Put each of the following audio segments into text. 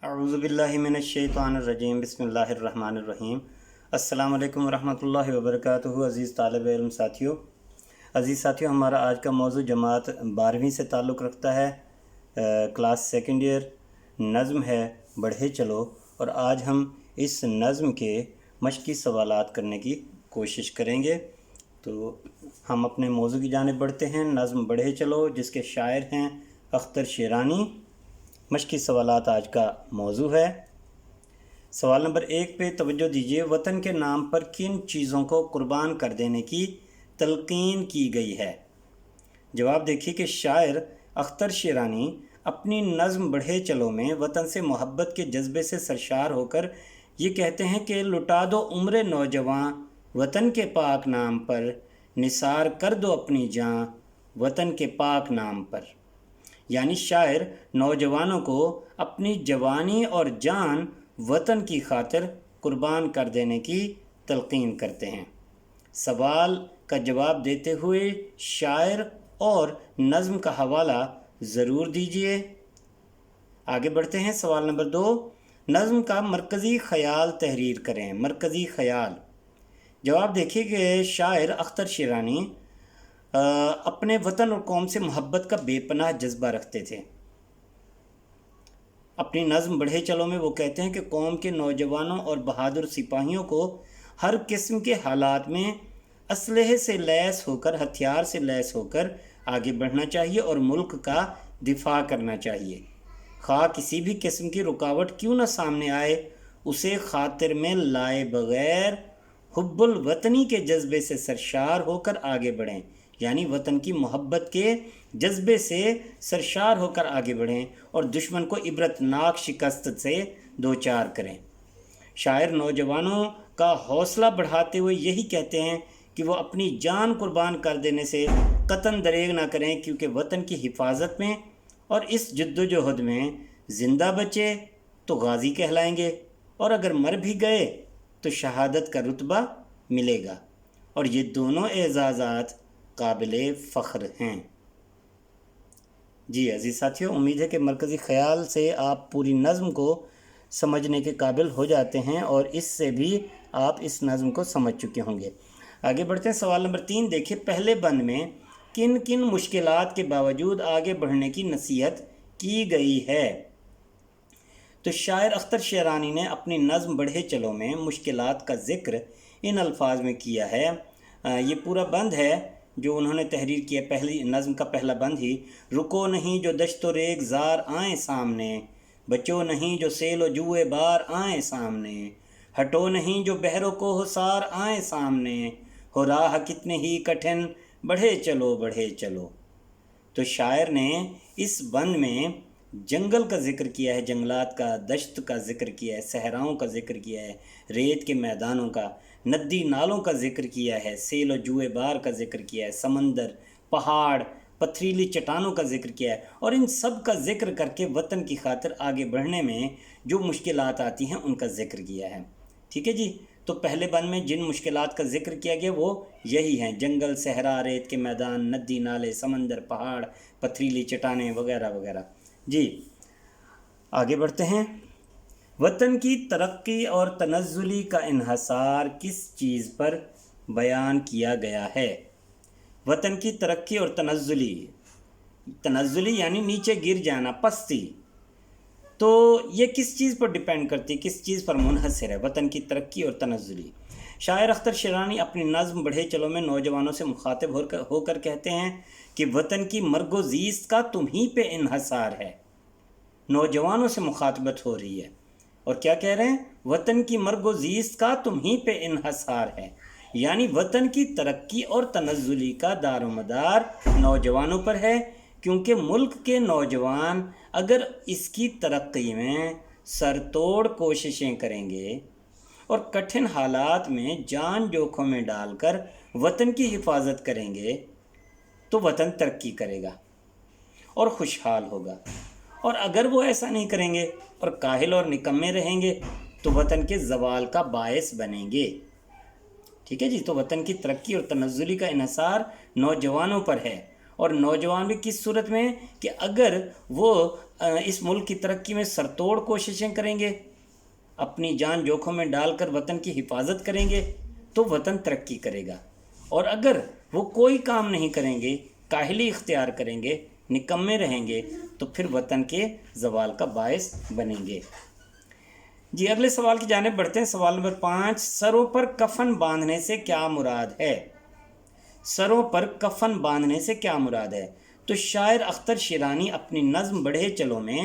اعوذ باللہ من الشیطان الرجیم بسم اللہ الرحمن الرحیم۔ السلام علیکم ورحمۃ اللہ وبرکاتہ۔ عزیز طالب علم ساتھیوں، ہمارا آج کا موضوع جماعت 12ویں سے تعلق رکھتا ہے، کلاس سیکنڈ ایئر، نظم ہے بڑھے چلو، اور آج ہم اس نظم کے مشقی سوالات کرنے کی کوشش کریں گے۔ تو ہم اپنے موضوع کی جانب بڑھتے ہیں، نظم بڑھے چلو، جس کے شاعر ہیں اختر شیرانی۔ مشقی سوالات آج کا موضوع ہے۔ سوال نمبر 1 پہ توجہ دیجیے۔ وطن کے نام پر کن چیزوں کو قربان کر دینے کی تلقین کی گئی ہے؟ جواب دیکھیے کہ شاعر اختر شیرانی اپنی نظم بڑھے چلو میں وطن سے محبت کے جذبے سے سرشار ہو کر یہ کہتے ہیں کہ لٹا دو عمر نوجواں وطن کے پاک نام پر، نثار کر دو اپنی جاں وطن کے پاک نام پر۔ یعنی شاعر نوجوانوں کو اپنی جوانی اور جان وطن کی خاطر قربان کر دینے کی تلقین کرتے ہیں۔ سوال کا جواب دیتے ہوئے شاعر اور نظم کا حوالہ ضرور دیجیے۔ آگے بڑھتے ہیں۔ سوال نمبر 2، نظم کا مرکزی خیال تحریر کریں۔ مرکزی خیال، جواب دیکھیے کہ شاعر اختر شیرانی اپنے وطن اور قوم سے محبت کا بے پناہ جذبہ رکھتے تھے۔ اپنی نظم بڑھے چلو میں وہ کہتے ہیں کہ قوم کے نوجوانوں اور بہادر سپاہیوں کو ہر قسم کے حالات میں اسلحے سے لیس ہو کر، ہتھیار سے لیس ہو کر آگے بڑھنا چاہیے اور ملک کا دفاع کرنا چاہیے۔ خواہ کسی بھی قسم کی رکاوٹ کیوں نہ سامنے آئے، اسے خاطر میں لائے بغیر حب الوطنی کے جذبے سے سرشار ہو کر آگے بڑھیں۔ یعنی وطن کی محبت کے جذبے سے سرشار ہو کر آگے بڑھیں اور دشمن کو عبرتناک شکست سے دوچار کریں۔ شاعر نوجوانوں کا حوصلہ بڑھاتے ہوئے یہی کہتے ہیں کہ وہ اپنی جان قربان کر دینے سے قطعاً دریغ نہ کریں، کیونکہ وطن کی حفاظت میں اور اس جدوجہد میں زندہ بچے تو غازی کہلائیں گے، اور اگر مر بھی گئے تو شہادت کا رتبہ ملے گا، اور یہ دونوں اعزازات قابل فخر ہیں۔ جی عزیز ساتھیوں، امید ہے کہ مرکزی خیال سے آپ پوری نظم کو سمجھنے کے قابل ہو جاتے ہیں، اور اس سے بھی آپ اس نظم کو سمجھ چکے ہوں گے۔ آگے بڑھتے ہیں۔ سوال نمبر 3 دیکھیں، پہلے بند میں کن کن مشکلات کے باوجود آگے بڑھنے کی نصیحت کی گئی ہے؟ تو شاعر اختر شیرانی نے اپنی نظم بڑھے چلو میں مشکلات کا ذکر ان الفاظ میں کیا ہے۔ یہ پورا بند ہے جو انہوں نے تحریر کیا، پہلی نظم کا پہلا بند ہی: رکو نہیں جو دشت و ریگ زار آئیں سامنے، بچو نہیں جو سیل و جوئے بار آئیں سامنے، ہٹو نہیں جو بحر و کوہ سار آئیں سامنے، ہو راہ کتنے ہی کٹھن بڑھے چلو بڑھے چلو۔ تو شاعر نے اس بند میں جنگل کا ذکر کیا ہے، جنگلات کا، دشت کا ذکر کیا ہے، صحراؤں کا ذکر کیا ہے، ریت کے میدانوں کا، ندی نالوں کا ذکر کیا ہے، سیل و جوئے بار کا ذکر کیا ہے، سمندر، پہاڑ، پتھریلی چٹانوں کا ذکر کیا ہے، اور ان سب کا ذکر کر کے وطن کی خاطر آگے بڑھنے میں جو مشکلات آتی ہیں ان کا ذکر کیا ہے۔ ٹھیک ہے جی، تو پہلے بند میں جن مشکلات کا ذکر کیا گیا وہ یہی ہیں: جنگل، صحرا، ریت کے میدان، ندی نالے، سمندر، پہاڑ، پتھریلی چٹانیں وغیرہ وغیرہ۔ جی آگے بڑھتے ہیں۔ وطن کی ترقی اور تنزلی کا انحصار کس چیز پر بیان کیا گیا ہے؟ وطن کی ترقی اور تنزلی یعنی نیچے گر جانا، پستی، تو یہ کس چیز پر ڈیپینڈ کرتی ہے، کس چیز پر منحصر ہے وطن کی ترقی اور تنزلی؟ شاعر اختر شیرانی اپنی نظم بڑھے چلو میں نوجوانوں سے مخاطب ہو کر کہتے ہیں کہ وطن کی مرگ و زیست کا تم ہی پہ انحصار ہے۔ نوجوانوں سے مخاطبت ہو رہی ہے اور کیا کہہ رہے ہیں؟ وطن کی مرگ و زیست کا تم ہی پہ انحصار ہے، یعنی وطن کی ترقی اور تنزلی کا دار و مدار نوجوانوں پر ہے، کیونکہ ملک کے نوجوان اگر اس کی ترقی میں سر توڑ کوششیں کریں گے اور کٹھن حالات میں جان جوکھوں میں ڈال کر وطن کی حفاظت کریں گے تو وطن ترقی کرے گا اور خوشحال ہوگا، اور اگر وہ ایسا نہیں کریں گے اور کاہل اور نکمے رہیں گے تو وطن کے زوال کا باعث بنیں گے۔ ٹھیک ہے جی، تو وطن کی ترقی اور تنزلی کا انحصار نوجوانوں پر ہے، اور نوجوان بھی کس صورت میں کہ اگر وہ اس ملک کی ترقی میں سرتوڑ کوششیں کریں گے، اپنی جان جوکھم میں ڈال کر وطن کی حفاظت کریں گے تو وطن ترقی کرے گا، اور اگر وہ کوئی کام نہیں کریں گے، کاہلی اختیار کریں گے، نکمے رہیں گے، تو پھر وطن کے زوال کا باعث بنیں گے۔ جی اگلے سوال کی جانب بڑھتے ہیں۔ سوال نمبر 5، سروں پر کفن باندھنے سے کیا مراد ہے؟ سروں پر کفن باندھنے سے کیا مراد ہے؟ تو شاعر اختر شیرانی اپنی نظم بڑھے چلو میں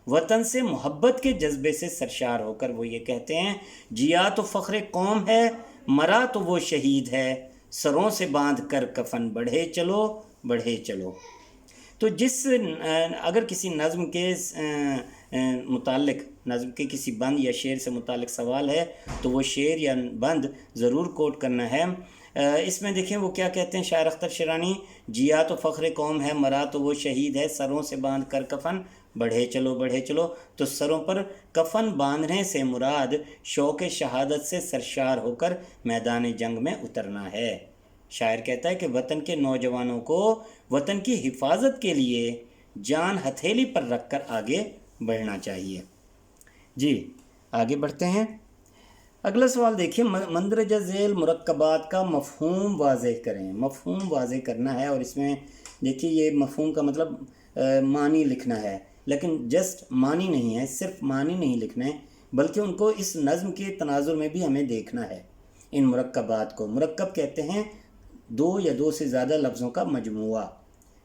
وطن سے محبت کے جذبے سے سرشار ہو کر وہ یہ کہتے ہیں، جیا تو فخر قوم ہے، مرا تو وہ شہید ہے، سروں سے باندھ کر کفن بڑھے چلو بڑھے چلو۔ تو اگر کسی نظم کے متعلق، نظم کے کسی بند یا شعر سے متعلق سوال ہے تو وہ شعر یا بند ضرور کوٹ کرنا ہے۔ اس میں دیکھیں وہ کیا کہتے ہیں شاعر اختر شیرانی، جیا تو فخر قوم ہے، مرا تو وہ شہید ہے، سروں سے باندھ کر کفن بڑھے چلو بڑھے چلو۔ تو سروں پر کفن باندھنے سے مراد شوق شہادت سے سرشار ہو کر میدان جنگ میں اترنا ہے۔ شاعر کہتا ہے کہ وطن کے نوجوانوں کو وطن کی حفاظت کے لیے جان ہتھیلی پر رکھ کر آگے بڑھنا چاہیے۔ جی آگے بڑھتے ہیں۔ اگلا سوال دیکھیے، مندرجہ ذیل مرکبات کا مفہوم واضح کریں۔ مفہوم واضح کرنا ہے، اور اس میں دیکھیے یہ مفہوم کا مطلب معنی لکھنا ہے، لیکن جسٹ معنی نہیں ہے، صرف معنی نہیں لکھنا ہے، بلکہ ان کو اس نظم کے تناظر میں بھی ہمیں دیکھنا ہے۔ ان مرکبات کو مرکب کہتے ہیں دو یا دو سے زیادہ لفظوں کا مجموعہ،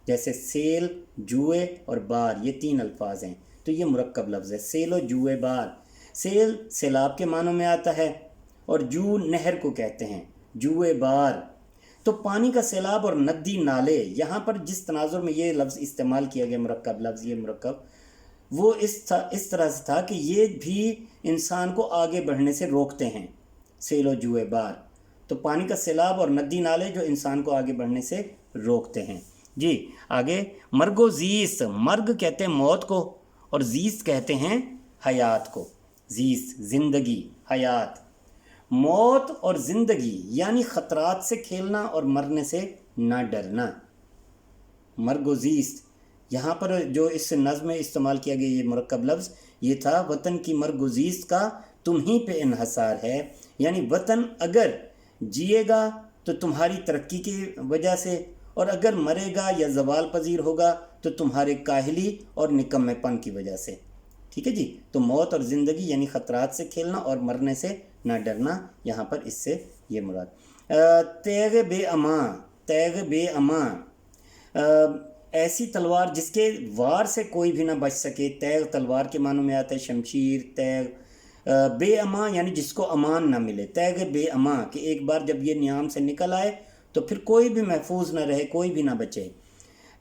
جیسے سیل، جوئے اور بار، یہ 3 الفاظ ہیں، تو یہ مرکب لفظ ہے۔ سیل و جوئے بار، سیل سیلاب کے معنوں میں آتا ہے، اور جو نہر کو کہتے ہیں، جوئے بار تو پانی کا سیلاب، اور ندی نالے۔ یہاں پر جس تناظر میں یہ لفظ استعمال کیا گیا مرکب لفظ، یہ مرکب وہ اس طرح سے تھا کہ یہ بھی انسان کو آگے بڑھنے سے روکتے ہیں۔ سیل و جوئے بار تو پانی کا سیلاب اور ندی نالے جو انسان کو آگے بڑھنے سے روکتے ہیں۔ جی آگے، مرگ و زیست، مرگ کہتے ہیں موت کو، اور زیست کہتے ہیں حیات کو۔ زیست زندگی، حیات، موت اور زندگی یعنی خطرات سے کھیلنا اور مرنے سے نہ ڈرنا۔ مرگ و زیست، یہاں پر جو اس نظم میں استعمال کیا گیا یہ مرکب لفظ یہ تھا، وطن کی مرگ و زیست کا تم ہی پہ انحصار ہے، یعنی وطن اگر جیے گا تو تمہاری ترقی کی وجہ سے، اور اگر مرے گا یا زوال پذیر ہوگا تو تمہارے کاہلی اور نکمے پن کی وجہ سے۔ ٹھیک ہے جی، تو موت اور زندگی یعنی خطرات سے کھیلنا اور مرنے سے نہ ڈرنا، یہاں پر اس سے یہ مراد۔ تیغ بے امان، تیغ بے امان، ایسی تلوار جس کے وار سے کوئی بھی نہ بچ سکے۔ تیغ تلوار کے معنوں میں آتا ہے، شمشیر، تیغ۔ بے امان یعنی جس کو امان نہ ملے، تیغ بے امان کہ ایک بار جب یہ نیام سے نکل آئے تو پھر کوئی بھی محفوظ نہ رہے، کوئی بھی نہ بچے۔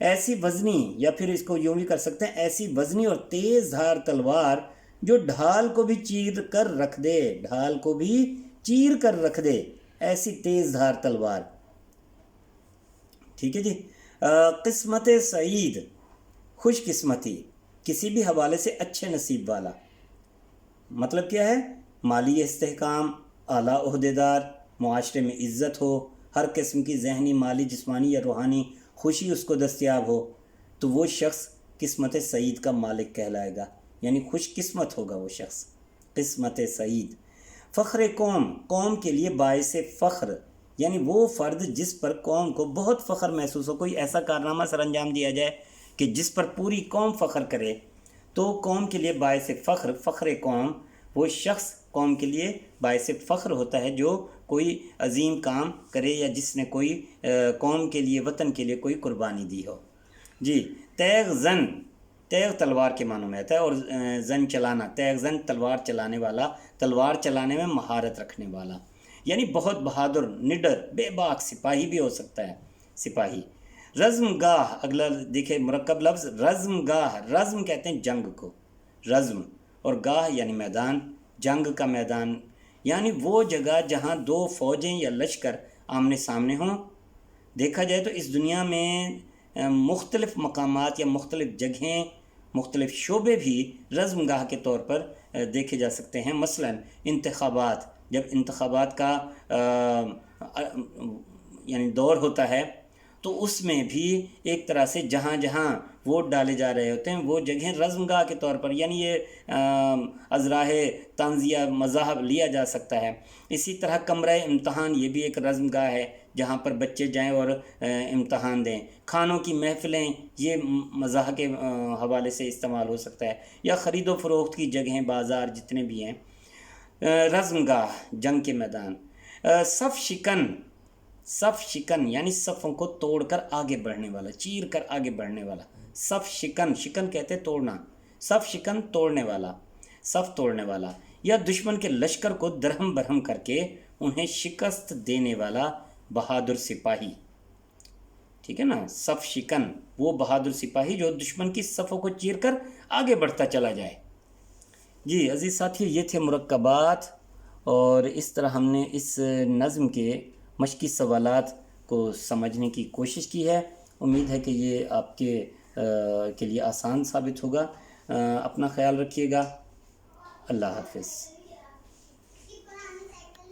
ایسی وزنی، یا پھر اس کو یوں بھی کر سکتے ہیں، ایسی وزنی اور تیز دھار تلوار جو ڈھال کو بھی چیر کر رکھ دے، ڈھال کو بھی چیر کر رکھ دے، ایسی تیز دھار تلوار۔ ٹھیک ہے جی۔ قسمت سعید، خوش قسمتی، کسی بھی حوالے سے اچھے نصیب والا۔ مطلب کیا ہے؟ مالی استحکام، اعلیٰ عہدیدار، معاشرے میں عزت ہو، ہر قسم کی ذہنی، مالی، جسمانی یا روحانی خوشی اس کو دستیاب ہو، تو وہ شخص قسمت سعید کا مالک کہلائے گا، یعنی خوش قسمت ہوگا وہ شخص۔ قسمت سعید۔ فخر قوم، قوم کے لیے باعث فخر، یعنی وہ فرد جس پر قوم کو بہت فخر محسوس ہو، کوئی ایسا کارنامہ سر انجام دیا جائے کہ جس پر پوری قوم فخر کرے، تو قوم کے لیے باعث فخر، فخر قوم، وہ شخص قوم کے لیے باعث فخر ہوتا ہے جو کوئی عظیم کام کرے یا جس نے کوئی قوم کے لیے، وطن کے لیے کوئی قربانی دی ہو۔ جی تیغ زن، تیغ تلوار کے معنوں میں آتا ہے، اور زن چلانا، تیغ زن تلوار چلانے والا، تلوار چلانے میں مہارت رکھنے والا، یعنی بہت بہادر، نڈر، بے باک سپاہی بھی ہو سکتا ہے، سپاہی۔ رزم گاہ، اگلا دیکھیں مرکب لفظ رزم گاہ، رزم کہتے ہیں جنگ کو، رزم، اور گاہ یعنی میدان، جنگ کا میدان، یعنی وہ جگہ جہاں دو فوجیں یا لشکر آمنے سامنے ہوں۔ دیکھا جائے تو اس دنیا میں مختلف مقامات یا مختلف جگہیں، مختلف شعبے بھی رزم گاہ کے طور پر دیکھے جا سکتے ہیں۔ مثلا انتخابات، جب انتخابات کا یعنی دور ہوتا ہے تو اس میں بھی ایک طرح سے جہاں جہاں ووٹ ڈالے جا رہے ہوتے ہیں وہ جگہیں رزم گاہ کے طور پر، یعنی یہ ازراہ تنزیہ مذاہب لیا جا سکتا ہے۔ اسی طرح کمرہ امتحان یہ بھی ایک رزم گاہ ہے جہاں پر بچے جائیں اور امتحان دیں۔ کھانوں کی محفلیں یہ مزاح کے حوالے سے استعمال ہو سکتا ہے، یا خرید و فروخت کی جگہیں، بازار جتنے بھی ہیں۔ رزم گاہ جنگ کے میدان۔ صف شکن یعنی صفوں کو توڑ کر آگے بڑھنے والا، چیر کر آگے بڑھنے والا۔ صف شکن، شکن کہتے ہیں توڑنا، صف شکن توڑنے والا، صف توڑنے والا، یا دشمن کے لشکر کو درہم برہم کر کے انہیں شکست دینے والا بہادر سپاہی۔ ٹھیک ہے نا، صف شکن وہ بہادر سپاہی جو دشمن کی صفوں کو چیر کر آگے بڑھتا چلا جائے۔ جی عزیز ساتھیو، یہ تھے مرکبات، اور اس طرح ہم نے اس نظم کے مشقی سوالات کو سمجھنے کی کوشش کی ہے۔ امید ہے کہ یہ آپ کے لیے آسان ثابت ہوگا۔ اپنا خیال رکھیے گا۔ اللہ حافظ۔